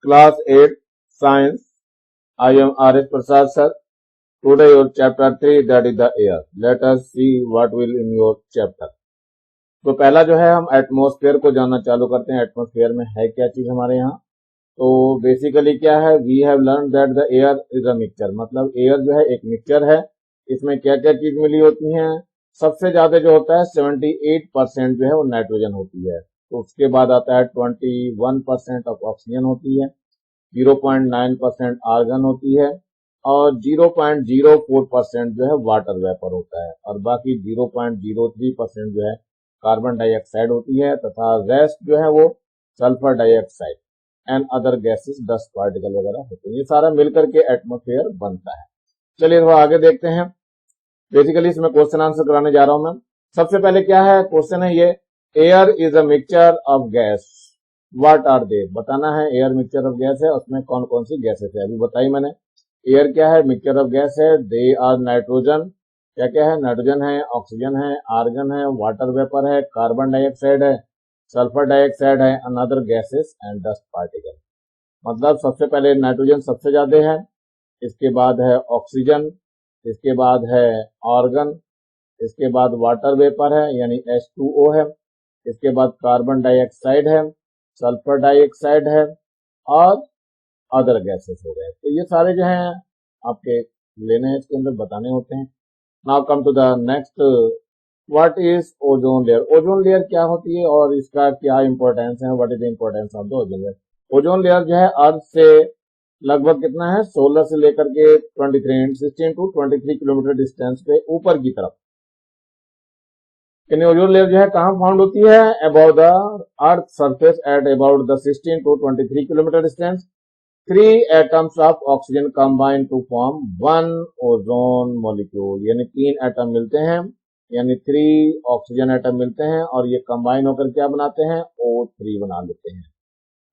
Class 8 Science. I am R.S. Prasad sir. Today your chapter 3, that is the air. Let us see what will in your chapter. तो पहला जो है हम atmosphere को जानना चालू करते हैं। एटमॉस्फेयर में है क्या चीज हमारे यहाँ। तो बेसिकली क्या है, we have learn that the air is a mixture, मतलब एयर जो है एक मिक्सचर है। इसमें क्या क्या चीज मिली होती हैं। सबसे ज्यादा जो होता है 78% जो है वो नाइट्रोजन होती है। तो उसके बाद आता है 21% ऑफ ऑक्सीजन होती है, 0.9% आर्गन होती है और 0.04% जो है वाटर वेपर होता है और बाकी 0.03% जो है कार्बन डाइऑक्साइड होती है तथा रेस्ट जो है वो sulphur dioxide and other gases, dust particle वगैरह होते हैं। ये सारा मिलकर के एटमॉस्फेयर बनता है। चलिए थोड़ा आगे देखते हैं। बेसिकली इसमें क्वेश्चन आंसर कराने जा रहा हूं मैं। सबसे पहले क्या है क्वेश्चन है ये, air is a mixture of gas, what are they, बताना है। एयर मिक्सचर ऑफ गैस है, उसमें कौन कौन सी गैसेस है अभी बताई मैंने। एयर क्या है, मिक्सचर ऑफ गैस है। दे आर नाइट्रोजन, क्या क्या है, नाइट्रोजन है, ऑक्सीजन है, आर्गन है, वाटर वेपर है, कार्बन डाइऑक्साइड है, सल्फर डाइऑक्साइड है, another gases and dust particle. मतलब सबसे पहले नाइट्रोजन सबसे ज्यादा है, इसके बाद है ऑक्सीजन, इसके बाद है आर्गन, इसके बाद वाटर वेपर है यानी H2O है, इसके बाद कार्बन डाइऑक्साइड है, सल्फर डाइऑक्साइड है और अदर गैसेस हो गए। तो ये सारे जो हैं आपके लेने हैं, इसके अंदर बताने होते हैं। Now come to the next, what is ozone layer. Ozone layer क्या होती है और इसका क्या इंपॉर्टेंस है, what is the importance of the ozone layer. Ozone layer जो है अर्थ से लगभग कितना है, 16 से लेकर के 16 टू 23 किलोमीटर डिस्टेंस पे ऊपर की तरफ। ओजोन लेयर जो है कहां फाउंड होती है, about the earth surface at about the 16 to 23 kilometre distance. 3 atoms of oxygen combine to form 1 ozone molecule, यानी 3 एटम मिलते हैं, यानी 3 ऑक्सीजन एटम मिलते हैं और ये कंबाइन होकर क्या बनाते हैं, O3 बना लेते हैं।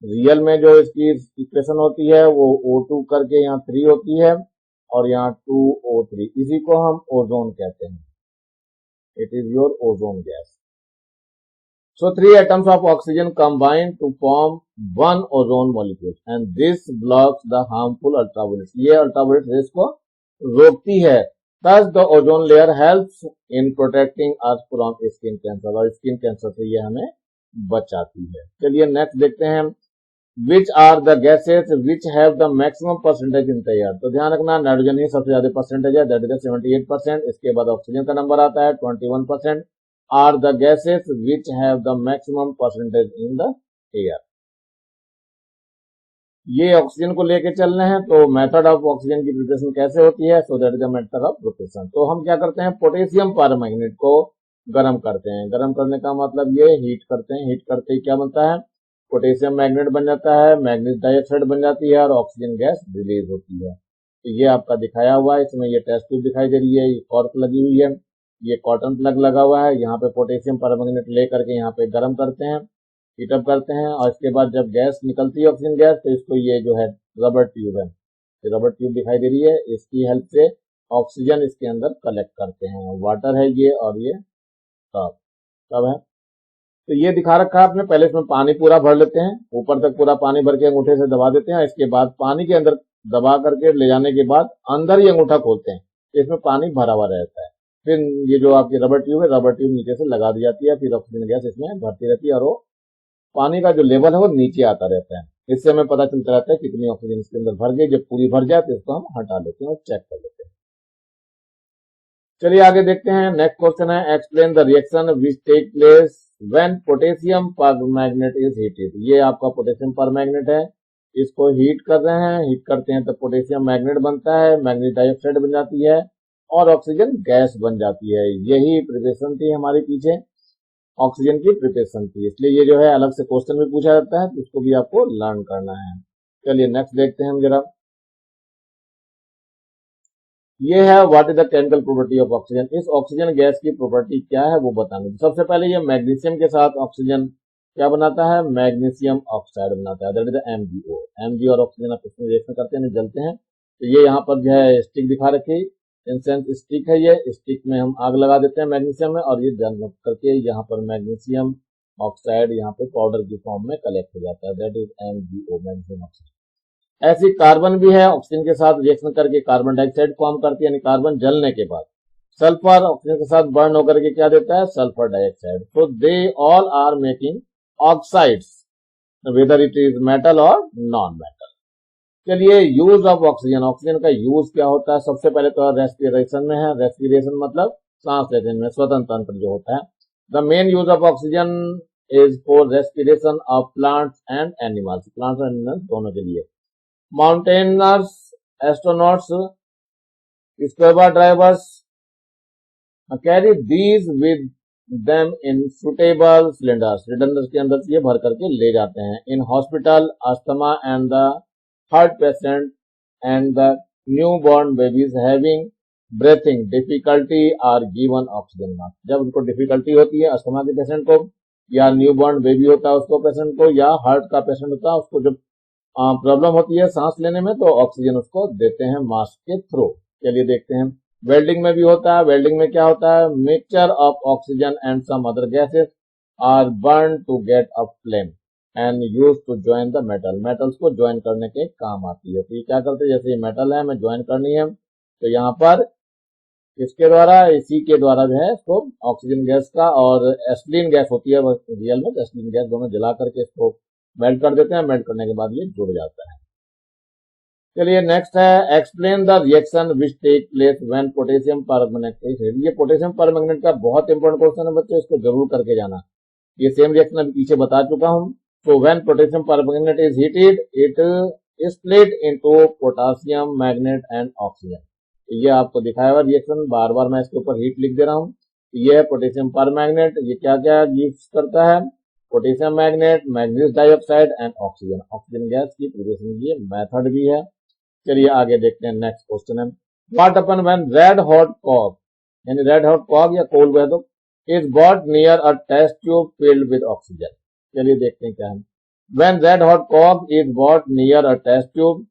रियल में जो इसकी इक्वेशन होती है वो O2 करके यहाँ 3 होती है और यहाँ 2O3, इसी को हम ओजोन कहते हैं। It is your ozone gas. So 3 atoms of oxygen combine to form 1 ozone molecule and this blocks the harmful ultraviolet. ये ultraviolet rays को रोकती है। Thus the ozone layer helps in protecting us from skin cancer, और skin cancer से ये हमें बचाती है। चलिए नेक्स्ट देखते हैं, which are the gases which have the maximum percentage in the air। तो ध्यान रखना नाइट्रोजन ही सबसे ज्यादा परसेंटेज है, दैट इज 78%। इसके बाद ऑक्सीजन का नंबर आता है 21%। are the gases which have the maximum percentage in the air। ये ऑक्सीजन को लेके चलने हैं, तो मेथड ऑफ ऑक्सीजन की प्रिपरेशन कैसे होती है, so that is the method of preparation. तो हम क्या करते हैं, पोटेशियम परमैंगनेट को गर्म करते हैं। गर्म करने का मतलब ये हीट करते हैं, हीट करते ही क्या बनता है, पोटेशियम मैग्नेट बन जाता है, मैग्नीज डाइऑक्साइड बन जाती है और ऑक्सीजन गैस रिलीज होती है। तो ये आपका दिखाया हुआ है, इसमें ये टेस्ट ट्यूब दिखाई दे रही है, ये कॉर्क लगी हुई है, ये कॉटन प्लग लगा हुआ है, यहाँ पे पोटेशियम परमैंगनेट लेकर के यहाँ पे गर्म करते हैं, हीटअप करते हैं और इसके बाद जब गैस निकलती है ऑक्सीजन गैस, तो इसको ये जो है रबर ट्यूब है, ये रबर ट्यूब दिखाई दे रही है, इसकी हेल्प से ऑक्सीजन इसके अंदर कलेक्ट करते हैं। वाटर है ये और ये सब है। तो ये दिखा रखा है आपने, पहले इसमें पानी पूरा भर लेते हैं, ऊपर तक पूरा पानी भर के अंगूठे से दबा देते हैं, इसके बाद पानी के अंदर दबा करके ले जाने के बाद अंदर ही अंगूठा खोलते हैं, इसमें पानी भरा हुआ रहता है। फिर ये जो आपकी रबर ट्यूब है, रबर ट्यूब नीचे से लगा दी जाती है, फिर ऑक्सीजन गैस इसमें भरती रहती है और वो पानी का जो लेवल है वो नीचे आता रहता है। इससे हमें पता चलता रहता है कितनी ऑक्सीजन इसके अंदर भर गई। जब पूरी भर जाए तो इसको हम हटा लेते हैं और चेक कर लेते हैं। चलिए आगे देखते हैं, नेक्स्ट क्वेश्चन है, explain the reaction which take place when potassium permanganate is heated. ये आपका पोटेशियम परमैंगनेट है, इसको हीट कर रहे हैं, हीट करते हैं तो पोटेशियम मैग्नेट बनता है, मैग्नीज डाइऑक्साइड बन जाती है और ऑक्सीजन गैस बन जाती है। यही प्रिपरेशन थी हमारी पीछे, ऑक्सीजन की प्रिपरेशन थी, इसलिए ये जो है अलग से क्वेश्चन में पूछा जाता है, तो इसको भी आपको लर्न करना है। चलिए नेक्स्ट देखते हैं हम जरा, ये है what is the chemical property of oxygen. इस ऑक्सीजन गैस की प्रॉपर्टी क्या है वो बताना। सबसे पहले ये मैग्नीशियम के साथ ऑक्सीजन क्या बनाता है, मैग्नीशियम ऑक्साइड बनाता है, दैट इज MgO। MgO और ऑक्सीजन आपस में रिएक्शन करते हैं, जलते हैं। तो ये यहाँ पर जो है स्टिक दिखा रखी, इंसेंस स्टिक है, ये स्टिक में हम आग लगा देते हैं मैग्नीशियम में और ये जल करके यहाँ पर मैग्नीशियम ऑक्साइड यहाँ पे पाउडर की फॉर्म में कलेक्ट हो जाता है, that is MgO, magnesium oxide. ऐसी कार्बन भी है, ऑक्सीजन के साथ रिएक्शन करके कार्बन डाइऑक्साइड फॉर्म करती है, यानी कार्बन जलने के बाद सल्फर ऑक्सीजन के साथ बर्न होकर के क्या देता है, सल्फर डाइऑक्साइड। तो they all are making oxides whether it is metal और नॉन मेटल। चलिए यूज ऑफ ऑक्सीजन, ऑक्सीजन का यूज क्या होता है, सबसे पहले तो रेस्पिरेशन में है। रेस्पिरेशन मतलब सांस लेने में, स्वतंत्र तंत्र जो होता है। The main use of oxygen is for respiration of plants and animals, plants और एनिमल्स दोनों के लिए। Mountaineers, astronauts, scuba drivers carry these with them in suitable cylinders, cylinders के अंदर ये भर करके ले जाते हैं। In hospital, asthma and the heart patient and the new born babies having breathing difficulty are given oxygen mask. जब उनको डिफिकल्टी होती है अस्थमा के पेशेंट को, या न्यू बॉर्न बेबी होता है उसको पेशेंट को, या हार्ट का पेशेंट होता है उसको जब प्रॉब्लम होती है सांस लेने में, तो ऑक्सीजन उसको देते हैं मास्क के थ्रू। चलिए देखते हैं। वेल्डिंग में भी होता है। वेल्डिंग में क्या होता है, mixture of oxygen and some other gases are burn to get a flame and use to join the metal, metals को ज्वाइन करने के काम आती है। तो ये क्या करते हैं, जैसे ये मेटल है हमें ज्वाइन करनी है, तो यहाँ पर इसके द्वारा, इसी के द्वारा जो है इसको ऑक्सीजन गैस का और एसिलिन गैस होती है रियल में, एसिलिन गैस दोनों जला करके इसको मेल्ट कर देते हैं। मेल्ट करने के बाद ये जुड़ जाता है। चलिए नेक्स्ट है, explain the reaction which take place when potassium permanganate is heated. ये पोटेशियम परमैंगनेट का बहुत इंपॉर्टेंट क्वेश्चन है बच्चों, इसको जरूर करके जाना। ये सेम रिएक्शन अभी पीछे बता चुका हूं। तो when potassium permanganate is heated it is split into potassium, magnet and oxygen. ये आपको दिखाया हुआ रिएक्शन, बार बार मैं इसके ऊपर हीट लिख दे रहा हूँ। ये है पोटेशियम परमैंगनेट, ये क्या क्या यूज करता है, potassium magnet, manganese dioxide and oxygen. Oxygen gas की प्रिपरेशन की मेथड भी है। चलिए आगे देखते हैं। नेक्स्ट क्वेश्चन है, what happen when red hot coke, यानी रेड हॉट कॉक या coal whether is brought near a test tube filled with oxygen. चलिए देखते हैं क्या है। When red hot coke is brought near a test tube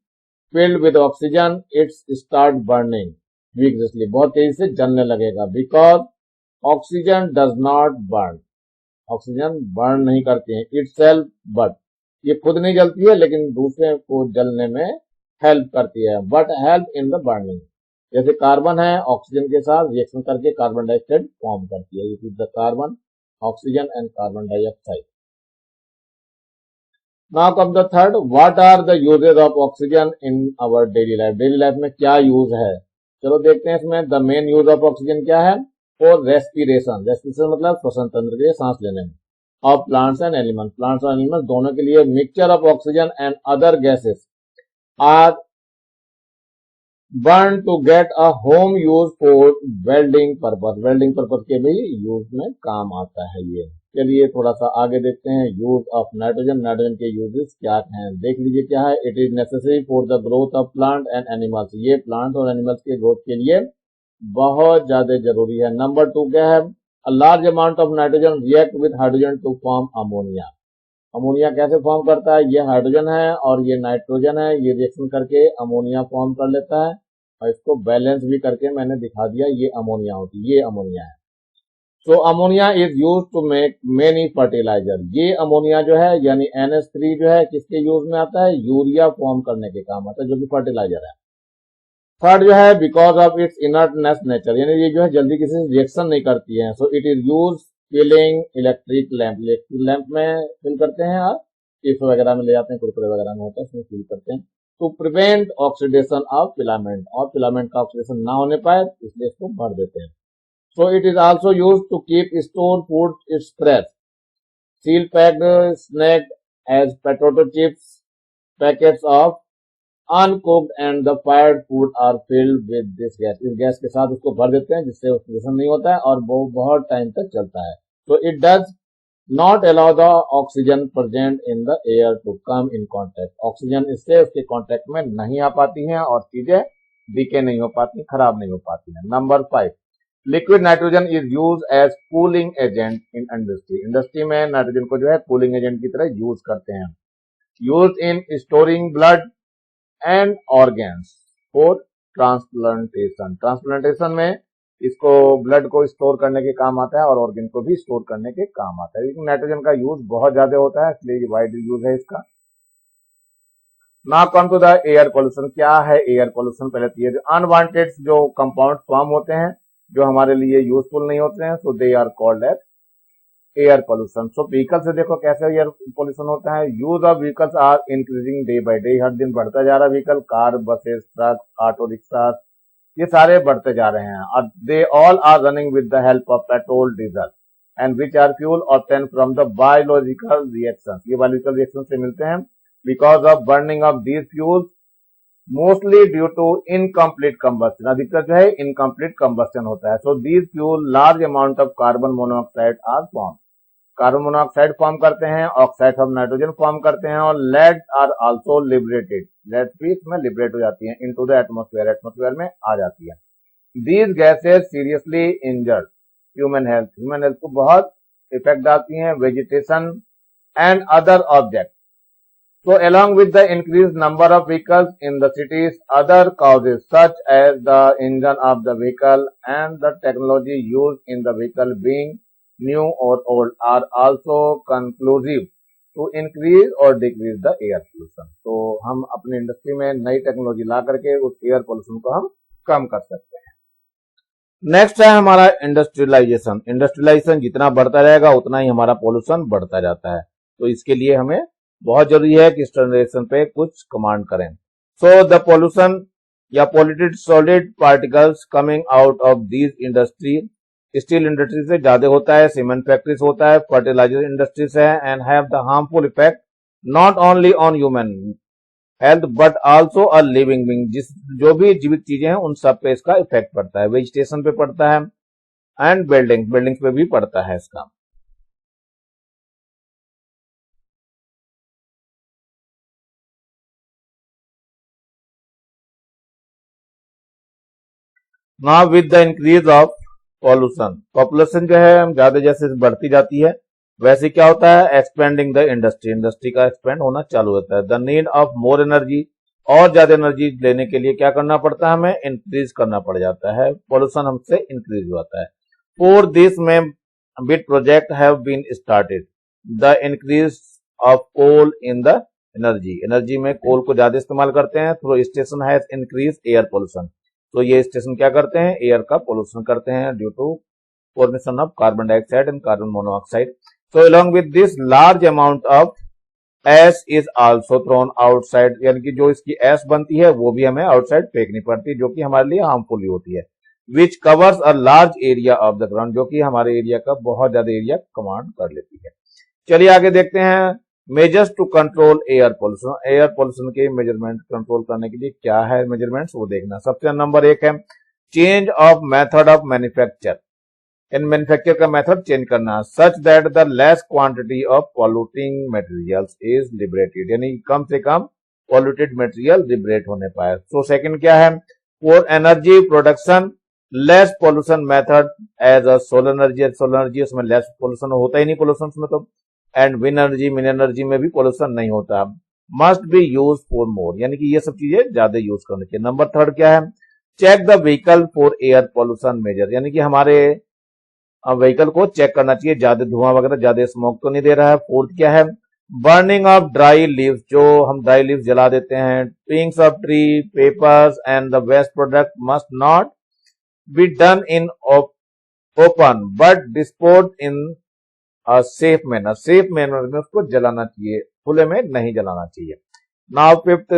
filled with oxygen it's start burning vigorously, बहुत तेजी से जलने लगेगा। Because oxygen does not burn, oxygen burn नहीं करती है। इट सेल्फ बट, ये खुद नहीं जलती है लेकिन दूसरे को जलने में हेल्प करती है। But help in the burning, जैसे कार्बन है ऑक्सीजन के साथ रिएक्शन करके कार्बन डाइऑक्साइड फॉर्म करती है। It is the carbon, oxygen and carbon dioxide. Now come the third, what are the uses of oxygen in our daily life. Daily life में क्या use है, चलो देखते हैं इसमें। The main use of oxygen क्या है, फॉर रेस्पिरेशन, रेस्पिरेशन मतलब श्वसन तंत्र के लिए सांस लेने में, of plants and animals, plants और एनिमल्स दोनों के लिए। Mixture of oxygen and other gases are burn to get a home use for welding purpose, welding purpose के भी यूज में काम आता है ये। चलिए थोड़ा सा आगे देखते हैं। यूज ऑफ नाइट्रोजन, नाइट्रोजन के यूजेस क्या हैं, देख लीजिए क्या है। It is necessary for the growth of plant and animals, ये प्लांट और एनिमल्स के ग्रोथ के लिए बहुत ज्यादा जरूरी है। नंबर 2 क्या है, a large amount of nitrogen react with hydrogen to form ammonia. Ammonia कैसे फॉर्म करता है, ये हाइड्रोजन है और ये नाइट्रोजन है, ये रिएक्शन करके अमोनिया फॉर्म कर लेता है। और इसको बैलेंस भी करके मैंने दिखा दिया, ये अमोनिया होती है, ये अमोनिया है। So ammonia is use to make many fertilizer, ये अमोनिया जो है यानी NH3 जो है किसके यूज में आता है, यूरिया फॉर्म करने के काम आता है, जो कि फर्टिलाइजर है। थर्ड जो है, because of its inertness nature, यानी ये जो है जल्दी किसी से रिएक्शन नहीं करती है। So it is use filling electric lamp, electric lamp में फिल करते हैं और चिप्स वगैरह में ले जाते हैं, कुरकुरे वगैरह में होता है उसमें फिल करते हैं। To prevent oxidation of filament, और फिलामेंट का ऑक्सीडेशन ना होने पाए इसलिए इसको भर देते हैं। So it is also use to keep store food it's fresh, seal packed snacked as potato chips, packets of uncooked and the fired food are filled with this gas, इस गैस के साथ उसको भर देते हैं जिससे ऑक्सीडेशन नहीं होता है और वो बहुत टाइम तक चलता है। तो it does not allow the oxygen present in the air to come in contact, oxygen इससे उसके कॉन्टेक्ट में नहीं आ पाती हैं और चीजें डीके नहीं हो पाती, खराब नहीं हो पाती हैं। Number 5, liquid nitrogen is use as cooling agent in industry, industry में नाइट्रोजन को जो है कूलिंग एजेंट की तरह यूज करते हैं। Use in storing blood and organs for transplantation, transplantation में इसको ब्लड को स्टोर करने के काम आता है और ऑर्गन को भी स्टोर करने के काम आता है। लेकिन नाइट्रोजन का यूज बहुत ज्यादा होता है इसलिए वाइड यूज है इसका। Now come to the air pollution. क्या है एयर पोल्यूशन? पहले तो ये अनवांटेड जो कंपाउंड फॉर्म होते हैं जो हमारे लिए यूजफुल नहीं होते हैं, so they are called as air pollution. So vehicle से देखो कैसे एयर पोल्यूशन होता है। Use of vehicles are increasing day by day, हर दिन बढ़ता जा रहा है vehicle, car, buses, truck, auto rickshaw, ये सारे बढ़ते जा रहे हैं। और they all are running with the help of petrol, diesel and which are fuel obtain from the biological reaction, ये बायोलॉजिकल रिएक्शन से मिलते हैं। Because of burning of these fuels mostly due to incomplete combustion, अधिकतर जो है incomplete combustion होता है। So these fuel large amount of carbon monoxide are form, carbon monoxide form करते हैं, ऑक्साइड ऑफ नाइट्रोजन फॉर्म करते हैं, और lead are also liberated, lead भी इसमें लिबरेट हो जाती है इनटू द एटमॉस्फेयर, एटमॉस्फेयर में आ जाती है। These gases seriously injured human health, human health को बहुत इफेक्ट डालती हैं, vegetation and other object. So along with the increased number of vehicles in the cities, other causes such as the engine of the vehicle and the technology used in the vehicle being new or old are also conclusive to increase or decrease the air pollution. तो हम अपनी industry में नई technology ला करके उस air pollution को हम कम कर सकते हैं। नेक्स्ट है हमारा इंडस्ट्रियलाइजेशन। इंडस्ट्रियलाइजेशन जितना बढ़ता रहेगा उतना ही हमारा पोल्यूशन बढ़ता जाता है, तो इसके लिए हमें बहुत जरूरी है कि इंडस्ट्रियलाइजेशन पे कुछ कमांड करें। सो द पोल्यूशन या polluted solid particles coming out of these industry, steel industry से ज्यादा होता है, सीमेंट फैक्ट्री से होता है, फर्टिलाइजर इंडस्ट्री से है, and have the harmful effect not only on human health but also a living being, जिस जो भी जीवित चीजें हैं उन सब पे इसका इफेक्ट पड़ता है, वेजिटेशन पे पड़ता है एंड बिल्डिंग्स पे भी पड़ता है इसका। Now with the increase of pollution, population जो है ज्यादा जैसे बढ़ती जाती है वैसे क्या होता है, एक्सपेंडिंग द इंडस्ट्री, इंडस्ट्री का एक्सपेंड होना चालू होता है। The need of more energy, और ज्यादा एनर्जी लेने के लिए क्या करना पड़ता है, हमें इंक्रीज करना पड़ जाता है, पॉल्यूशन हमसे इंक्रीज होता है। फॉर दिस में bit project have been started, the increase of coal in the energy, energy में कोल को ज्यादा इस्तेमाल करते हैं, through station has increase air pollution, तो ये स्टेशन क्या करते हैं, एयर का पोल्यूशन करते हैं due to formation of carbon dioxide and carbon monoxide. So along with this large amount of ash is also thrown outside, यानी कि जो इसकी एश बनती है वो भी हमें आउटसाइड फेंकनी पड़ती है, जो कि हमारे लिए हार्मफुल होती है। Which covers a large area of the ground, जो कि हमारे एरिया का बहुत ज्यादा एरिया कमांड कर लेती है। चलिए आगे देखते हैं measures to control air pollution. Air pollution के मेजरमेंट कंट्रोल करने के लिए क्या है मेजरमेंट्स, वो देखना। सबसे नंबर 1 है change of method of manufacture, in manufacture का मेथड चेंज करना, such that the less quantity of polluting materials is liberated, यानी कम से कम पॉल्यूटेड मटेरियल लिबरेट होने पाए। सो सेकंड क्या है, for energy production less pollution method as a solar energy, solar energy उसमें less pollution होता ही नहीं, पोल्यूशन में तो, and wind energy, wind energy में भी पोल्यूशन नहीं होता। Must be use for more, यानी कि ये सब चीजें ज्यादा यूज करनी चाहिए। नंबर 3 क्या है, check the vehicle for air pollution measure, यानी कि हमारे व्हीकल को चेक करना चाहिए, ज्यादा धुआं वगैरह ज्यादा स्मोक तो नहीं दे रहा है। फोर्थ क्या है, बर्निंग ऑफ ड्राई लीव्स, जो हम ड्राई लीव्स जला देते हैं, pings of tree, papers and the waste product must not be done in open but dispose in safe manner, safe manner में उसको जलाना चाहिए, खुले में नहीं जलाना चाहिए। Now fifth,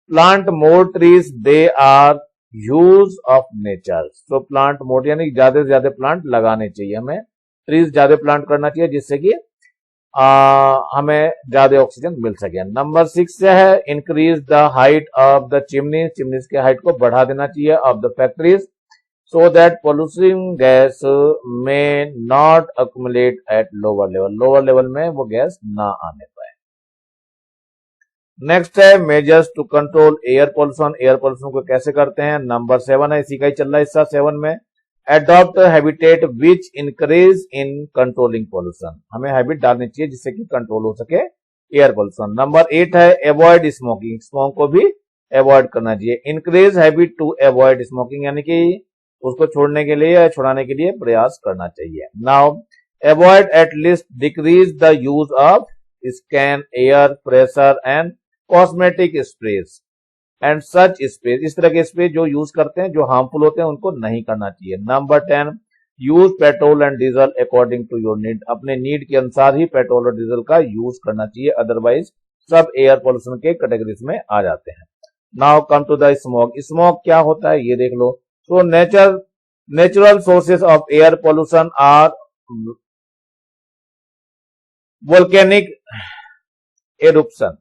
plant more trees, they are use of nature, तो प्लांट मोर यानी ज्यादा से ज्यादा प्लांट लगाने चाहिए, हमें ट्रीज ज्यादा प्लांट करना चाहिए जिससे कि हमें ज्यादा ऑक्सीजन मिल सके। नंबर 6 है increase the height of the chimney, chimneys के हाइट को बढ़ा देना चाहिए of the factories, so that polluting gas may not accumulate at lower level, lower level में वो गैस ना आने पाए। नेक्स्ट है measures to control air pollution, air pollution को कैसे करते हैं। नंबर 7 है, इसी का ही चल रहा है हिस्सा 7 में, adopt habitat which increase in controlling pollution, हमें हैबिट डालनी चाहिए जिससे कि कंट्रोल हो सके एयर पोल्यूशन। नंबर 8 है अवॉइड स्मोकिंग, स्मोक को भी अवॉइड करना चाहिए। Increase habit to avoid smoking, यानी कि उसको छोड़ने के लिए या छुड़ाने के लिए प्रयास करना चाहिए। Now avoid at least decrease the use of scan air pressure and cosmetic sprays and such spray, इस तरह के स्प्रे जो यूज करते हैं जो हार्मफुल होते हैं उनको नहीं करना चाहिए। Number 10, use petrol and diesel according to your need, अपने नीड के अनुसार ही पेट्रोल और डीजल का यूज करना चाहिए, अदरवाइज सब एयर पोल्यूशन के कैटेगरीज में आ जाते हैं। Now come to the smoke. Smoke क्या होता है ये देख लो। तो natural sources of air pollution are volcanic eruption,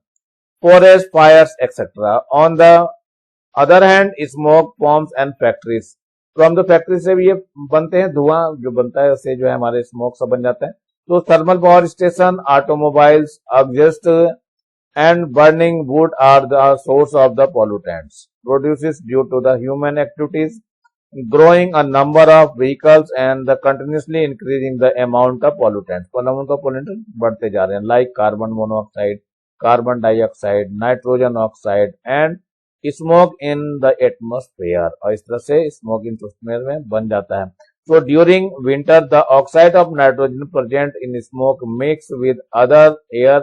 forest fires, etc. On the other hand, smoke forms and factories. From the factory से भी ये बनते हैं, धुआं जो बनता है उससे जो है हमारे स्मोक सब बन जाता है। तो thermal power station, automobiles, exhaust and burning wood are the source of the pollutants produces due to the human activities, growing a number of vehicles and the continuously increasing the amount of pollutants. amount of pollutants बढ़ते जा रहे हैं, like carbon monoxide, carbon dioxide, nitrogen oxide and smoke in the atmosphere. और इस तरह से smoke in atmosphere में बन जाता है। So during winter the oxide of nitrogen present in smoke mix with other air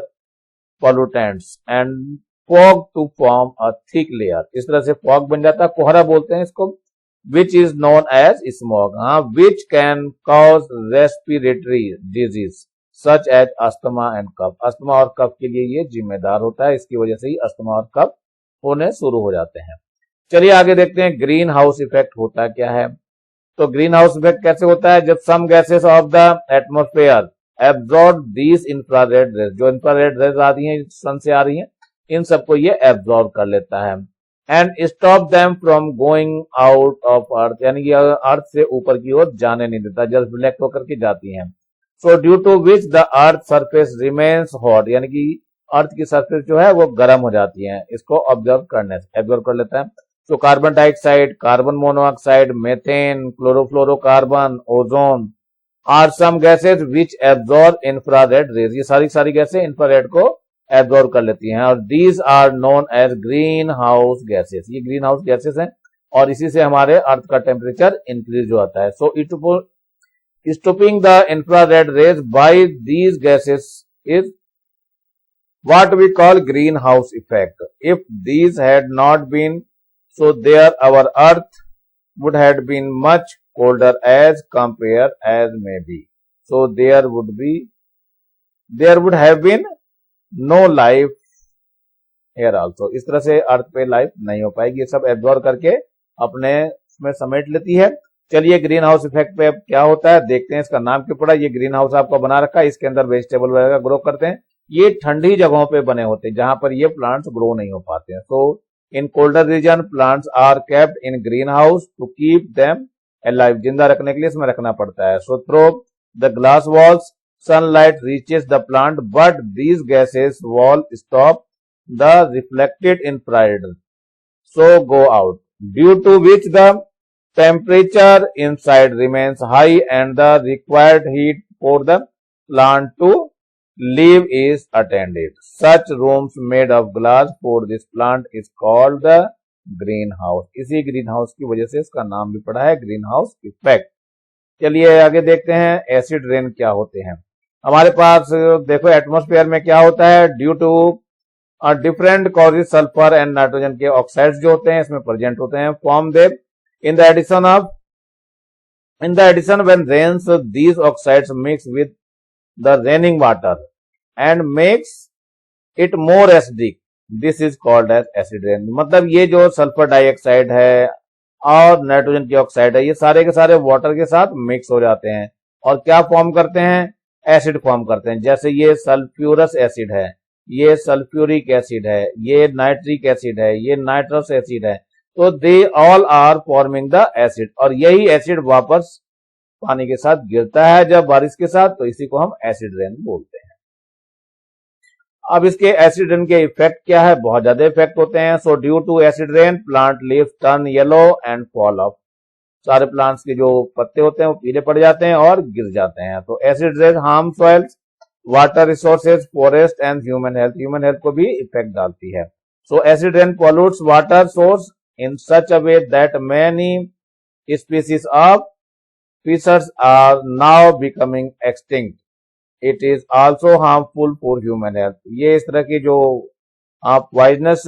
pollutants and fog to form a thick layer. इस तरह से fog बन जाता है, कोहरा बोलते हैं इसको, which is known as smog, which can cause respiratory disease such as asthma and cough. Asthma और कफ के लिए ये जिम्मेदार होता है, इसकी वजह से ही अस्थमा और कफ होने शुरू हो जाते हैं। चलिए आगे देखते हैं ग्रीन हाउस इफेक्ट होता क्या है। तो ग्रीन हाउस इफेक्ट कैसे होता है, जब some gases of the atmosphere absorb these infrared rays, जो इंफ्रारेड रेज आ रही हैं सन से आ रही हैं, इन सबको ये एब्जॉर्ब कर लेता है and stop them from going out of earth, यानी कि अर्थ से ऊपर की ओर जाने नहीं देता, जस्ट रिफ्लेक्ट होकर के जाती हैं। So due to which the earth surface remains hot, यानी कि अर्थ की सरफेस जो है वो गर्म हो जाती है इसको ऑब्जर्व करने से, एब्जॉर्व कर लेता है। So carbon dioxide, carbon monoxide, methane, chlorofluorocarbon, ozone are some gases which absorb infrared rays, ये सारी गैसें इंफ्रारेड को एब्जॉर्ब कर लेती हैं और these are known as green house gases, ये ग्रीन हाउस गैसेस हैं और इसी से हमारे अर्थ का टेम्परेचर इंक्रीज हो जाता है। So stopping the infrared rays by these gases is what we call green house effect. If these had not been so there our earth would had been much colder as compare as may be, so there would have been no life here also, इस तरह से अर्थ पे life नहीं हो पाएगी, ये सब absorb करके अपने में समेट लेती है। चलिए ग्रीन हाउस इफेक्ट पे अब क्या होता है देखते हैं, इसका नाम क्यों पड़ा। ये ग्रीन हाउस आपको बना रखा है, इसके अंदर वेजिटेबल वगैरह ग्रो करते हैं, ये ठंडी जगहों पे बने होते हैं जहां पर ये प्लांट्स ग्रो नहीं हो पाते हैं। So in colder region plants are kept in green house to keep them alive, जिंदा रखने के लिए इसमें रखना पड़ता है। So through the glass walls sunlight reaches the plant, but these gases wall stop the reflected infrared, so go out, due to which the temperature inside remains high and the required heat for the plant to live is attained. Such rooms made of glass for this plant is called the greenhouse. इसी green house की वजह से इसका नाम भी पड़ा है green house effect. चलिए आगे देखते हैं एसिड रेन क्या होते हैं। हमारे पास देखो एटमॉस्फेयर में क्या होता है, due to different causes sulphur and nitrogen के ऑक्साइड्स जो होते हैं इसमें प्रेजेंट होते हैं, form they in the addition when rains these oxides mix with the raining water and makes it more acidic, this is called as acid rain. मतलब ये जो सल्फर डाइऑक्साइड है और नाइट्रोजन की ऑक्साइड है ये सारे के सारे वाटर के साथ मिक्स हो जाते हैं और क्या फॉर्म करते हैं, एसिड फॉर्म करते हैं। जैसे ये सल्फ्यूरस एसिड है, ये सल्फ्यूरिक एसिड है, ये नाइट्रिक एसिड है, ये नाइट्रस एसिड है, तो they all are forming the acid और यही एसिड वापस पानी के साथ गिरता है जब बारिश के साथ, तो इसी को हम एसिड रेन बोलते हैं। अब इसके एसिड रेन के इफेक्ट क्या है, बहुत ज्यादा इफेक्ट होते हैं। So due to acid rain plant leaves turn yellow and fall off, सारे प्लांट्स के जो पत्ते होते हैं वो पीले पड़ जाते हैं और गिर जाते हैं। तो acid rain harm soils, water resources, forest and human health को भी इफेक्ट डालती है। So acid rain pollutes water source in such a way that many species of fishers are now becoming extinct, it is also harmful for human health. ये इस तरह की जो poisonous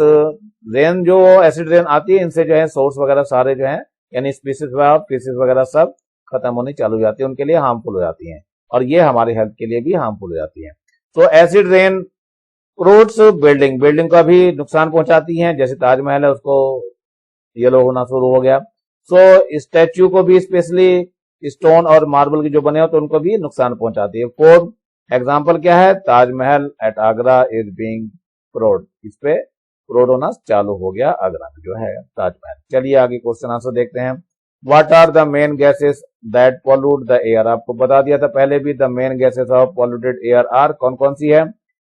rain जो एसिड रेन आती है, इनसे जो है सोर्स वगैरह सारे जो है यानी स्पीसीज वगैरह सब खत्म होनी चालू हो जाती है, उनके लिए हार्मफुल हो जाती हैं और ये हमारी हेल्थ के लिए भी हार्मफुल हो जाती हैं। तो एसिड रेन क्रूड्स बिल्डिंग का भी नुकसान पहुंचाती हैं, जैसे ताजमहल है उसको येलो होना शुरू हो गया। सो स्टैच्यू को भी स्पेशली स्टोन और मार्बल के जो बने हो तो उनको भी नुकसान पहुंचाती है। फोर्थ एग्जाम्पल क्या है, Taj Mahal at Agra is being corroded, इस पे क्रोड होना चालू हो गया आगरा में जो है ताजमहल। चलिए आगे क्वेश्चन आंसर देखते हैं। What are the main gases that pollute the air, आपको बता दिया था पहले भी, the main gases of polluted air are, कौन कौन सी है,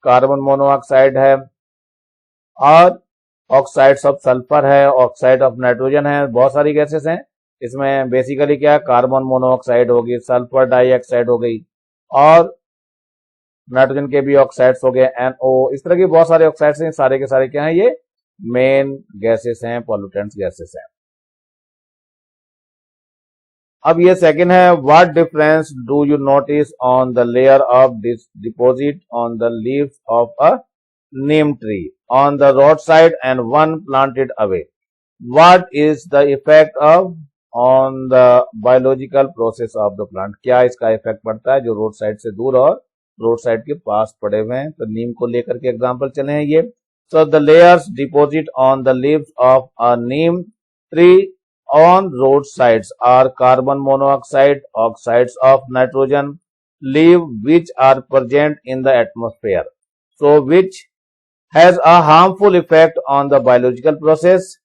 कार्बन मोनोऑक्साइड है और ऑक्साइड्स ऑफ सल्फर है, ऑक्साइड ऑफ नाइट्रोजन है, बहुत सारी गैसेस हैं। इसमें बेसिकली क्या है, कार्बन मोनोऑक्साइड होगी, सल्फर डाइऑक्साइड हो गई और नाइट्रोजन के भी ऑक्साइड्स हो गए, NO, इस तरह के बहुत सारे ऑक्साइड्स हैं, सारे के सारे क्या हैं, ये मेन गैसेस हैं, पॉल्यूटेंट्स गैसेस हैं। अब ये सेकंड है, what difference do you notice on the layer of this deposit on the leaves of a Neem tree on the road side and one planted away, what is the effect of on the biological process of the plant, क्या इसका effect पड़ता है जो road side से दूर और road side के पास पड़े हुए हैं। तो नीम को लेकर के एग्जांपल चले हैं ये। So the layers deposit on the leaves of a Neem tree on road sides are carbon monoxide, oxides of nitrogen, leaf which are present in the atmosphere, so which has a harmful effect on the biological process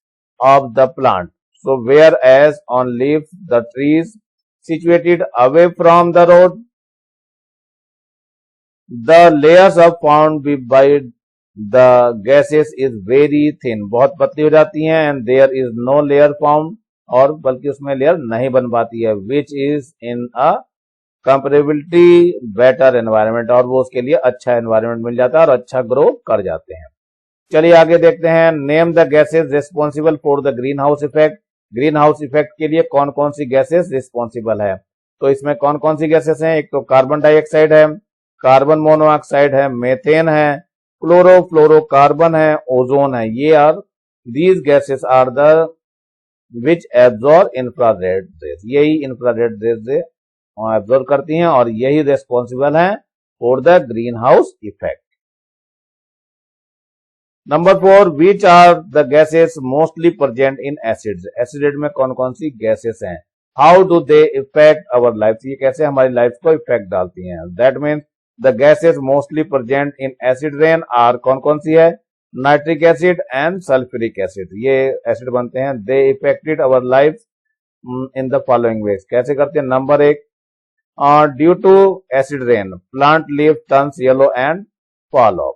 of the plant. So whereas on leaves, the trees situated away from the road, the layers of found by the gases is very thin, बहुत पतली हो जाती हैं, and there is no layer found, और बल्कि उसमें layer नहीं बन पाती है, which is in a comparability better environment, और वो उसके लिए अच्छा एनवायरनमेंट मिल जाता है और अच्छा ग्रो कर जाते हैं। चलिए आगे देखते हैं, name the gases responsible for the green house effect, green house effect के लिए कौन कौन सी गैसेस रिस्पॉन्सिबल है। तो इसमें कौन कौन सी गैसेस हैं, एक तो कार्बन डाइऑक्साइड है, कार्बन मोनोऑक्साइड है, मेथेन है, क्लोरोफ्लोरोकार्बन है, ओजोन है, ये are these gases are the which absorb infrared rays, यही इंफ्रारेड रेज से एब्जॉर्ब करती हैं और यही रेस्पॉन्सिबल है for the green house effect. Number 4, which are the gases mostly present in acids, acid में कौन कौन सी गैसेस हैं, how do they effect our life, ये कैसे हमारी लाइफ को इफेक्ट डालती हैं। That means the gases mostly present in acid rain are, कौन कौन सी है, nitric acid and sulphuric acid, ये एसिड बनते हैं। They effected our life in the following ways, कैसे करते हैं। Number 1, due to acid rain plant leaf turns yellow and fall off.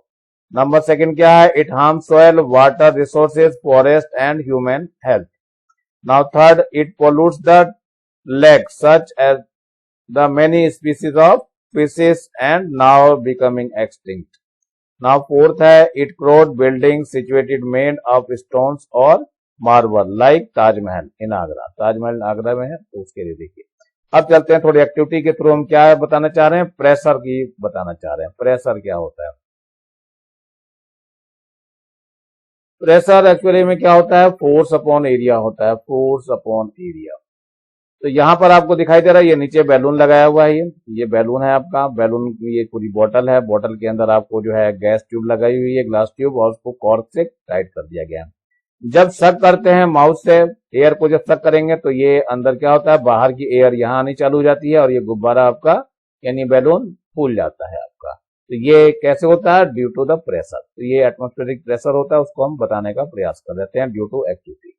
Number 2 क्या है, it harm soil, water resources, forest and human health. Now 3rd, it pollutes the lake such as the many species of fishes and now becoming extinct. Now 4th है, it corroded building situated made of stones और marble like Taj Mahal in Agra, Taj Mahal Agra में है तो उसके लिए देखिए। अब चलते हैं थोड़ी एक्टिविटी के थ्रू, हम क्या बताना चाह रहे हैं, प्रेशर की बताना चाह रहे हैं। प्रेशर क्या होता है, प्रेशर एक्चुअली में क्या होता है, फोर्स अपॉन एरिया होता है, फोर्स अपॉन एरिया। तो यहां पर आपको दिखाई दे रहा है, ये नीचे बैलून लगाया हुआ है, ये बैलून है आपका, बैलून की ये पूरी बोतल है, बोतल के अंदर आपको जो है गैस ट्यूब लगाई हुई है, ग्लास ट्यूब, और उसको कॉर्क से टाइट कर दिया गया है। जब सक करते हैं माउथ से एयर को, जब सक करेंगे तो ये अंदर क्या होता है, बाहर की एयर यहाँ आनी चालू हो जाती है और ये गुब्बारा आपका यानी बैलून फूल जाता है आपका। तो ये कैसे होता है, ड्यू टू द प्रेशर। तो ये एटमॉस्फेरिक प्रेशर होता है, उसको हम बताने का प्रयास कर देते हैं, ड्यू टू एक्टिविटी।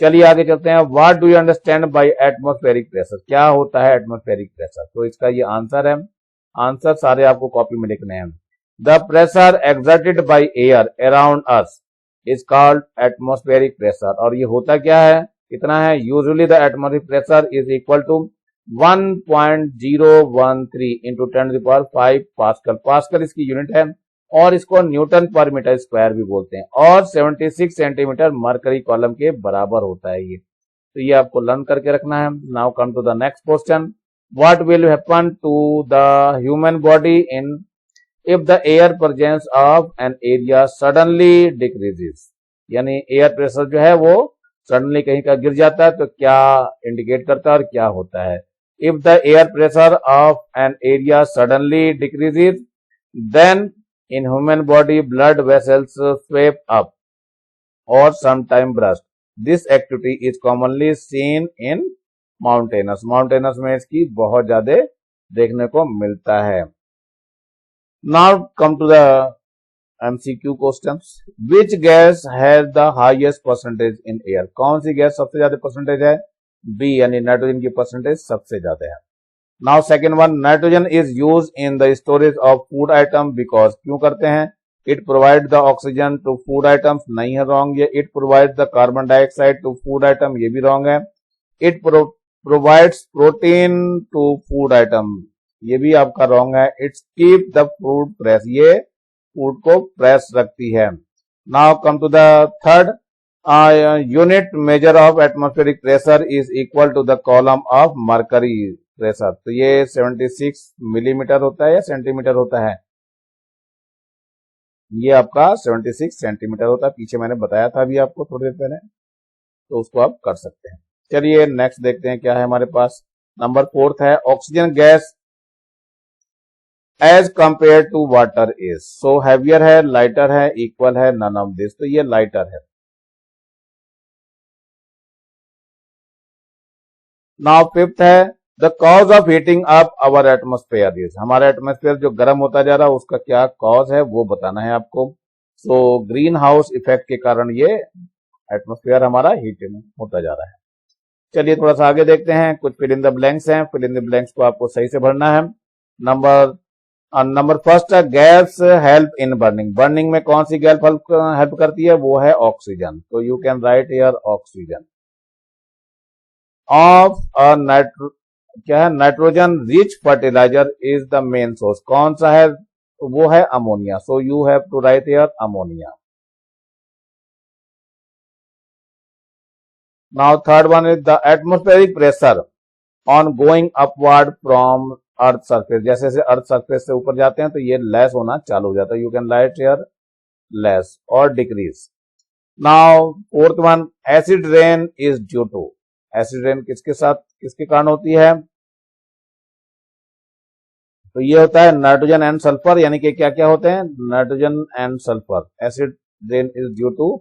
चलिए आगे चलते हैं, what do you understand by atmospheric pressure, क्या होता है एटमॉस्फेरिक प्रेशर। तो इसका ये आंसर है, आंसर सारे आपको कॉपी में लिखने हैं। The pressure exerted by air around us is called atmospheric pressure, और ये होता क्या है, कितना है, usually the atmospheric pressure is equal to 1.013 into 10⁵ pascal, pascal इसकी यूनिट है और इसको न्यूटन पर मीटर स्क्वायर भी बोलते हैं, और 76 सेंटीमीटर मरकरी कॉलम के बराबर होता है ये। तो ये आपको लर्न करके रखना है। Now come to the next question, what will happen to the human body in if the air presence of an area suddenly decreases, यानी एयर प्रेशर जो है वो सडनली कहीं का गिर जाता है तो क्या इंडिकेट करता है और क्या होता है। If the air pressure of an area suddenly decreases then in human body blood vessels swell up और sometime burst. This activity is commonly seen in mountains. Mountains में इसकी बहुत ज्यादा देखने को मिलता है। Now come to the MCQ questions. Which gas has the highest percentage in air? कौन सी गैस सबसे ज्यादा परसेंटेज है? बी, यानी नाइट्रोजन की परसेंटेज सबसे ज्यादा है। Now second one, nitrogen is use in the storage of food item because, क्यों करते हैं? It provide the oxygen to food items, नहीं है, रॉन्ग। ये it provide the carbon dioxide to food item, ये भी रॉन्ग है। It provides protein to food item, ये भी आपका रॉन्ग है। It's keep the food fresh, ये फूड को फ्रेश रखती है। Now come to the third, unit measure of atmospheric pressure is equal to the column of mercury pressure. तो ये 76 मिलीमीटर होता है या सेंटीमीटर होता है? ये आपका 76 सेंटीमीटर होता है। पीछे मैंने बताया था अभी आपको थोड़ी देर पहले, तो उसको आप कर सकते हैं। चलिए नेक्स्ट देखते हैं क्या है हमारे पास। नंबर फोर्थ है, oxygen gas as compare to water is. So heavier है, लाइटर है, इक्वल है, नन ऑफ दिस। तो ये लाइटर है। नाउ फिफ्थ है, the cause of heating up our atmosphere is. हमारा एटमोस्फेयर जो गर्म होता जा रहा है उसका क्या कॉज है वो बताना है आपको। सो ग्रीन हाउस इफेक्ट के कारण ये एटमोस्फेयर हमारा हीटिंग होता जा रहा है। चलिए थोड़ा सा आगे देखते हैं। कुछ फिल इन द ब्लैंक्स हैं, फिल इन द ब्लैंक्स को आपको सही से भरना है। नंबर फर्स्ट है, gas help in burning. Burning में कौन सी गैस हेल्प करती है? वो है ऑक्सीजन। तो you can write here oxygen. Of क्या है? Nitrogen rich fertiliser is the main source. कौन सा है? वो है ammonia. So you have to write here ammonia. Now third one is the atmospheric pressure on going upward from earth surface. जैसे जैसे earth surface से ऊपर जाते हैं तो ये लेस होना चालू हो जाता है। You can write here less और decrease. Now fourth one, acid rain is due to. Acid rain किसके साथ किसके कारण होती है? तो ये होता है नाइट्रोजन एंड सल्फर, यानी कि क्या क्या होते हैं? Nitrogen and sulphur. Acid rain is due to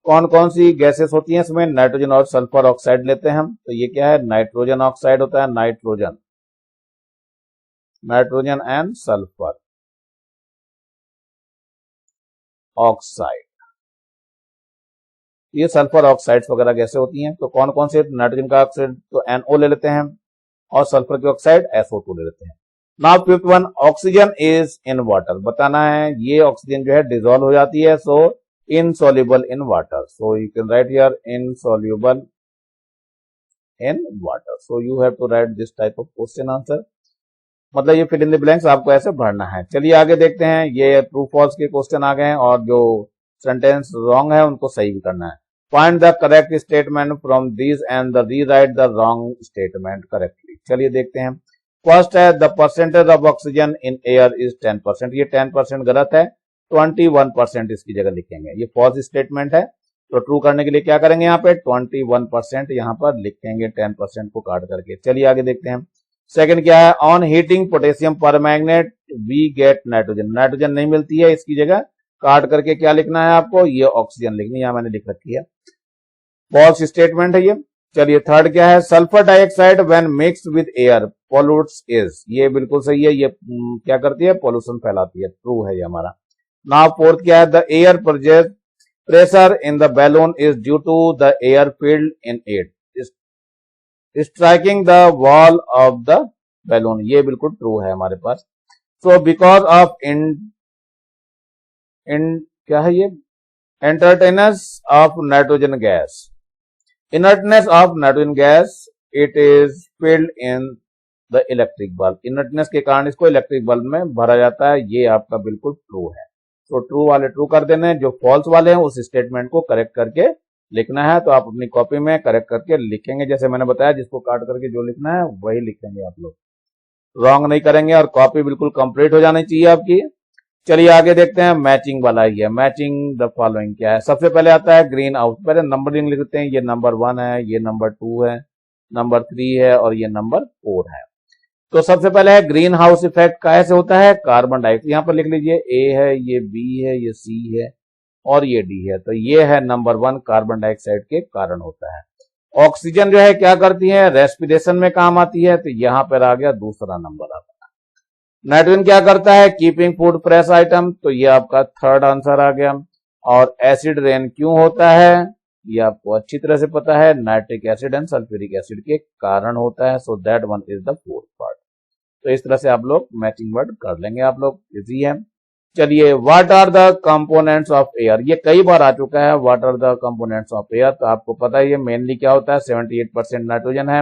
कौन कौन सी गैसेस होती हैं इसमें? नाइट्रोजन और सल्फर ऑक्साइड लेते हैं हम। तो ये क्या है? नाइट्रोजन ऑक्साइड होता है। नाइट्रोजन एंड सल्फर ऑक्साइड, ये सल्फर ऑक्साइड्स वगैरह गैसें होती हैं। तो कौन कौन से? नाइट्रोजन का ऑक्साइड तो NO ले लेते हैं और सल्फर की ऑक्साइड SO2 ले लेते हैं। Now fifth one, oxygen is in water. बताना है ये ऑक्सीजन जो है डिजोल्व हो जाती है। So insoluble in water. So you can write here insoluble in water. So you have to write this type of question answer. मतलब ये फिल इन द ब्लैंक्स आपको ऐसे भरना है। चलिए आगे देखते हैं। ये ट्रू फॉल्स के क्वेश्चन आ गए हैं और जो सेंटेंस रॉन्ग है उनको सही भी करना है। Find the correct statement from these and rewrite the wrong statement correctly. चलिए देखते हैं। फर्स्ट है, the percentage of oxygen in air is 10%। ये 10% गलत है, 21% इसकी जगह लिखेंगे। ये फॉल्स स्टेटमेंट है। तो ट्रू करने के लिए क्या करेंगे? यहाँ पे 21% यहाँ पर लिखेंगे 10% को काट करके। चलिए आगे देखते हैं। सेकंड क्या है? On heating potassium permanganate we get nitrogen. Nitrogen नहीं मिलती है, इसकी जगह काट करके क्या लिखना है आपको? ये ऑक्सीजन लिखनी है। यहां मैंने लिख रखी है, फॉल्स स्टेटमेंट है ये। चलिए थर्ड क्या है? Sulphur dioxide when mixed with air pollutes is. ये बिल्कुल सही है। ये क्या करती है? पोल्यूशन फैलाती है। ट्रू है ये हमारा। नाउ फोर्थ क्या है? The air pressure in the balloon is due to the air filled in it striking the wall of the balloon. ये बिल्कुल ट्रू है हमारे पास। सो बिकॉज ऑफ क्या है ये? Inertness of nitrogen gas. Inertness of nitrogen gas it is filled in the electric bulb. Inertness के कारण इसको इलेक्ट्रिक बल्ब में भरा जाता है। ये आपका बिल्कुल ट्रू है। तो ट्रू वाले ट्रू कर देने, जो फॉल्स वाले हैं उस स्टेटमेंट को करेक्ट करके लिखना है। तो आप अपनी कॉपी में करेक्ट करके लिखेंगे, जैसे मैंने बताया, जिसको काट करके जो लिखना है वही लिखेंगे आप लोग। रॉन्ग नहीं करेंगे और कॉपी बिल्कुल कंप्लीट हो जानी चाहिए आपकी। चलिए आगे देखते हैं, मैचिंग वाला ही है। मैचिंग द फॉलोइंग क्या है, सबसे पहले आता है ग्रीन हाउस। पहले नंबरिंग लिख देते हैं, ये नंबर 1 है, ये नंबर 2 है, नंबर 3 है और ये नंबर 4 है। तो सबसे पहले है ग्रीन हाउस इफेक्ट कैसे होता है, कार्बन डाइऑक्साइड, यहाँ पर लिख लीजिए ए है, ये बी है, ये सी है और ये डी है। तो ये है नंबर 1, कार्बन डाइऑक्साइड के कारण होता है। ऑक्सीजन जो है क्या करती है, रेस्पिरेशन में काम आती है, तो यहां पर आ गया दूसरा नंबर आपका। नाइट्रोजन क्या करता है, कीपिंग फूड फ्रेश आइटम, तो ये आपका थर्ड आंसर आ गया। और एसिड रेन क्यों होता है, ये आपको अच्छी तरह से पता है, nitric acid and sulphuric acid के कारण होता है। So that one is the fourth part. तो इस तरह से आप लोग मैचिंग वर्ड कर लेंगे, आप लोग इजी है। चलिए, what are the components of air, ये कई बार आ चुका है, what are the components of air. तो आपको पता है ये मेनली क्या होता है, 78% नाइट्रोजन है,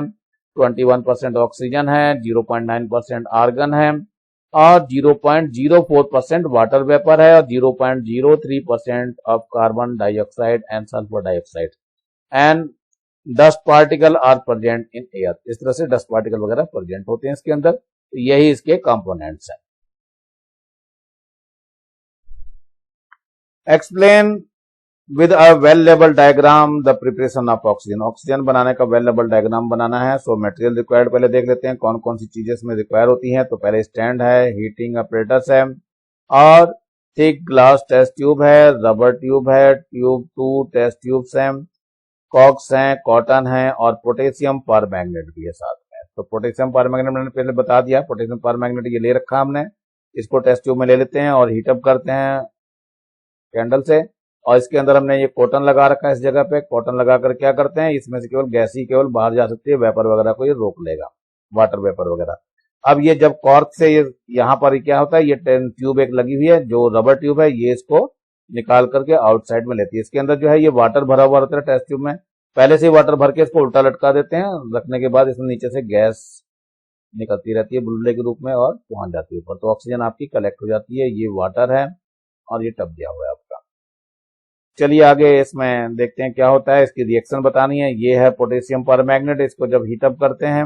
21% ऑक्सीजन है, 0.9% आर्गन है और 0.04% वाटर वेपर है और 0.03% of carbon dioxide and sulphur dioxide and dust particle are present in air. इस तरह से डस्ट पार्टिकल वगैरह प्रेजेंट होते हैं इसके अंदर, तो यही इसके कंपोनेंट्स हैं। Explain with a well label diagram the preparation of oxygen, oxygen बनाने का वेल लेबल डायग्राम बनाना है। सो मटेरियल रिक्वायर्ड पहले देख लेते हैं कौन कौन सी चीजें इसमें रिक्वायर होती हैं। तो पहले स्टैंड है, हीटिंग अपरेटस है और थिक ग्लास टेस्ट ट्यूब है, रबर ट्यूब है, ट्यूब 2 टेस्ट ट्यूब्स हैं, कॉक्स हैं, कॉटन है और पोटेशियम पर मैग्नेट भी है साथ में। तो पोटेशियम पर मैग्नेट मैंने पहले बता दिया, पोटेशियम पर मैग्नेट ये ले रखा हमने, इसको टेस्ट ट्यूब में ले लेते हैं और हीटअप करते हैं कैंडल से। और इसके अंदर हमने ये कॉटन लगा रखा है, इस जगह पे कॉटन लगा कर क्या करते हैं, इसमें से केवल गैस ही केवल बाहर जा सकती है, वेपर वगैरह को ये रोक लेगा, वाटर वेपर वगैरह। अब ये जब कॉर्क से ये यहाँ पर क्या होता है, ये ट्यूब एक लगी हुई है जो रबर ट्यूब है, ये इसको निकाल करके आउटसाइड में लेती है। इसके अंदर जो है ये वाटर भरा हुआ रहता है टेस्ट ट्यूब में, पहले से ही वाटर भर के इसको उल्टा लटका देते हैं, रखने के बाद इसमें नीचे से गैस निकलती रहती है बुलबुले के रूप में और पहुंच जाती है ऊपर। तो ऑक्सीजन आपकी कलेक्ट हो जाती है, ये वाटर है और ये टब दिया हुआ है आपका। चलिए आगे इसमें देखते हैं क्या होता है, इसकी रिएक्शन बतानी है। ये है पोटेशियम पर मैग्नेट, इसको जब हीटअप करते हैं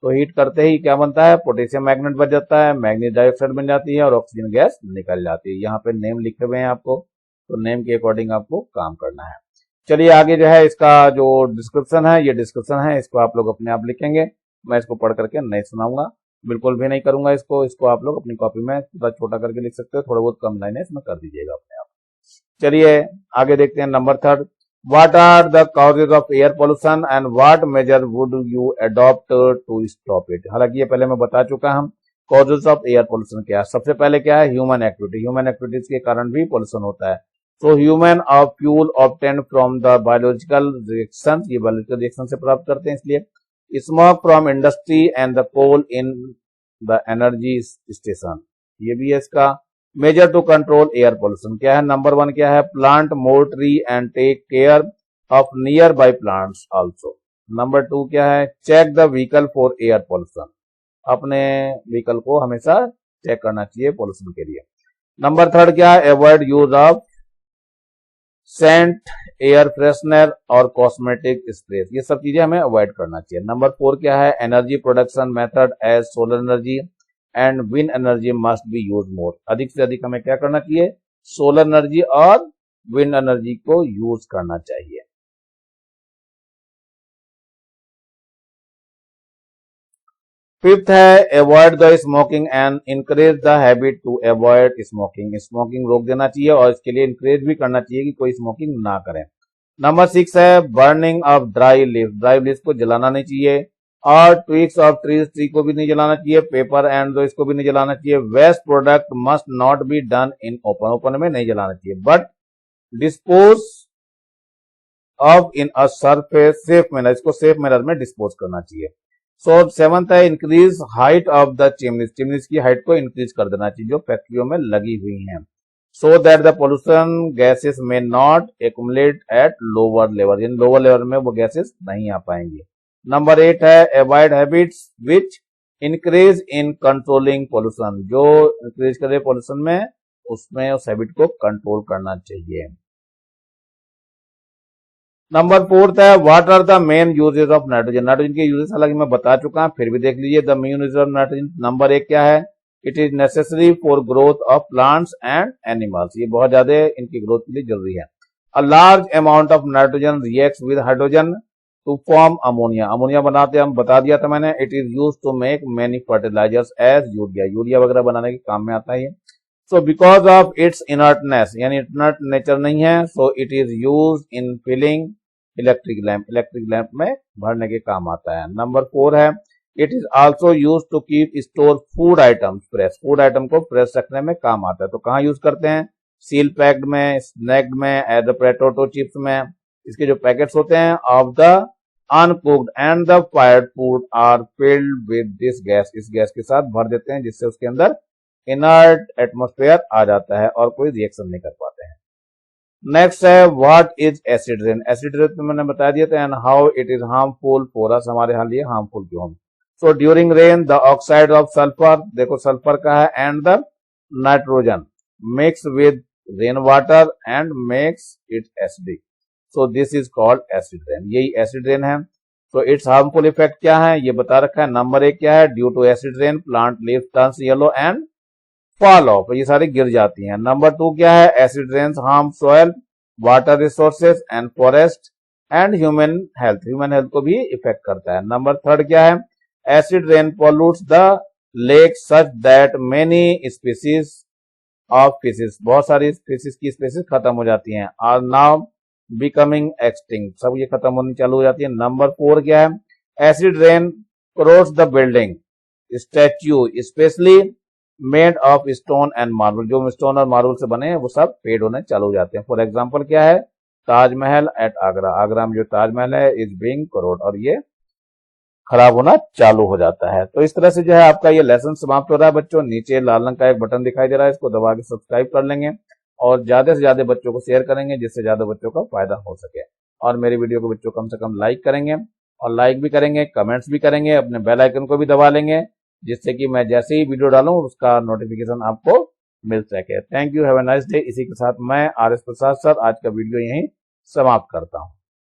तो हीट करते ही क्या बनता है, पोटेशियम मैग्नेट बन जाता है, मैग्नीज डाइऑक्साइड बन जाती है और ऑक्सीजन गैस निकल जाती है। यहाँ पे नेम लिखे हुए हैं आपको, तो नेम के अकॉर्डिंग आपको काम करना है। चलिए आगे जो है इसका जो डिस्क्रिप्शन है, ये डिस्क्रिप्शन है, इसको आप लोग अपने आप लिखेंगे, मैं इसको पढ़ करके नहीं सुनाऊंगा, बिल्कुल भी नहीं करूंगा इसको आप लोग अपनी कॉपी में थोड़ा छोटा करके लिख सकते हो, थोड़ा बहुत कम लाइनें इसमें कर दीजिएगा अपने आप। चलिए आगे देखते हैं number 3, what are the causes of air pollution and what measure would you adopt to stop it. हालांकि ये पहले मैं बता चुका हूं, कॉजेज ऑफ एयर पोल्यूशन क्या है। सबसे पहले क्या है, ह्यूमन एक्टिविटी, ह्यूमन एक्टिविटीज के कारण भी पोल्यूशन होता है। So human of fuel obtain from the biological reaction, ये बायोलॉजिकल रिएक्शन से प्राप्त करते हैं, इसलिए smoke from industry and the coal in the energy station, ये भी है इसका। Measure to control air pollution क्या है, नंबर 1 क्या है, plant more tree and take care of nearby plants also. Number 2 क्या है, check the vehicle for air pollution, अपने व्हीकल को हमेशा चेक करना चाहिए पोल्यूशन के लिए। नंबर 3 क्या है, avoid use of scent, air freshener और कॉस्मेटिक स्प्रे, ये सब चीजें हमें अवॉइड करना चाहिए। नंबर 4 क्या है, energy production method as solar energy and wind energy must be use more, अधिक से अधिक हमें क्या करना चाहिए, सोलर एनर्जी और विंड एनर्जी को यूज करना चाहिए। फिफ्थ है, avoid the smoking and encourage the habit to avoid smoking, smoking रोक देना चाहिए और इसके लिए इंकरेज भी करना चाहिए कि कोई स्मोकिंग ना करें। नंबर 6 है, burning of dry leaf, dry leaf को जलाना नहीं चाहिए और ट्विग्स ऑफ ट्रीज, ट्री को भी नहीं जलाना चाहिए, पेपर एंड इसको भी नहीं जलाना चाहिए। Waste product must not be done in open, open में नहीं जलाना चाहिए, but dispose of in a surface safe manner, इसको सेफ मैनर में डिस्पोज करना चाहिए। सो 7th है, increase height of the chimneys, chimneys की हाइट को इंक्रीज कर देना चाहिए जो फैक्ट्रियों में लगी हुई हैं, so that the pollution gases may not accumulate at lower level, इन लोअर लेवल में वो गैसेस नहीं आ पाएंगे। नंबर 8 है, avoid habits which increase in controlling pollution, जो इंक्रीज करे पोल्यूशन में उसमें उस हैबिट को कंट्रोल करना चाहिए। नंबर 4 है what are the main uses of nitrogen. Nitrogen के यूजेस हालांकि मैं बता चुका हूं, फिर भी देख लीजिए। The main uses of nitrogen number 1 क्या है? It is necessary for growth of plants and animals. ये बहुत ज्यादा इनकी ग्रोथ के लिए जरूरी है। A large amount of nitrogen reacts with hydrogen to form ammonia. Ammonia बनाते हम बता दिया था मैंने। It is use to make many fertilizers as urea. Urea वगैरह बनाने के काम में आता है ये। So because of its inertness, यानी इनर्ट नेचर नहीं है, so it is use in filling electric lamp. Electric lamp में भरने के काम आता है। नंबर 4 है it is also use to keep store food items fresh. Food item को फ्रेश रखने में काम आता है। तो कहाँ यूज करते हैं? सील पैक्ड में, स्नैक्ड में, एज पोटैटो चिप्स में। इसके जो पैकेट्स होते हैं of the uncooked and the fired food are filled with this gas. इस गैस के साथ भर देते हैं जिससे उसके अंदर इनर्ट एटमॉस्फेयर आ जाता है और कोई रिएक्शन नहीं कर पाते हैं। नेक्स्ट है what is acid rain. Acid rain तो मैंने बता दिया था। And how it is harmful for us, हमारे लिए हार्मफुल क्यों हम। So during rain the oxide of sulphur, देखो सल्फर का है, and the nitrogen mix with rain water and makes it acidic. So this is called acid rain. यही acid rain है। तो इट्स हार्मफुल इफेक्ट क्या है ये बता रखा है। नंबर 1 क्या है? Due to acid rain plant leaves turns yellow and fall off, ये सारी गिर जाती हैं। नंबर 2 क्या है? Acid rains harm soil, water resources and forest and human health. Human health को भी इफेक्ट करता है। नंबर 3 क्या है? Acid rain pollutes the lake such that many species of fishes, बहुत सारी फिशेस की स्पीसीज खत्म हो जाती हैं। आर नाउ बिकमिंग एक्सटिंक्ट, सब ये खत्म होनी चालू हो जाती है। नंबर 4 क्या है? Acid rain crores the building statue specially made of stone and marble. जो स्टोन और मार्बल से बने हैं वो सब फेड होने चालू हो जाते हैं। फॉर एग्जांपल क्या है? ताजमहल एट आगरा। आगरा में जो ताजमहल है इज बीइंग करोड, और ये खराब होना चालू हो जाता है। तो इस तरह से जो है आपका ये लेसन समाप्त हो रहा है बच्चों। नीचे लाल रंग का एक बटन दिखाई दे रहा है, इसको दबा के सब्सक्राइब कर लेंगे और ज्यादा से ज्यादा बच्चों को शेयर करेंगे जिससे ज्यादा बच्चों का फायदा हो सके। और मेरी वीडियो को बच्चों कम से कम लाइक करेंगे, और लाइक भी करेंगे, कमेंट्स भी करेंगे, अपने बेल आइकन को भी दबा लेंगे जिससे कि मैं जैसे ही वीडियो डालूं उसका नोटिफिकेशन आपको मिल सके। Thank you, have a nice day. इसी के साथ मैं आर एस प्रसाद सर आज का वीडियो यहीं समाप्त करता हूं।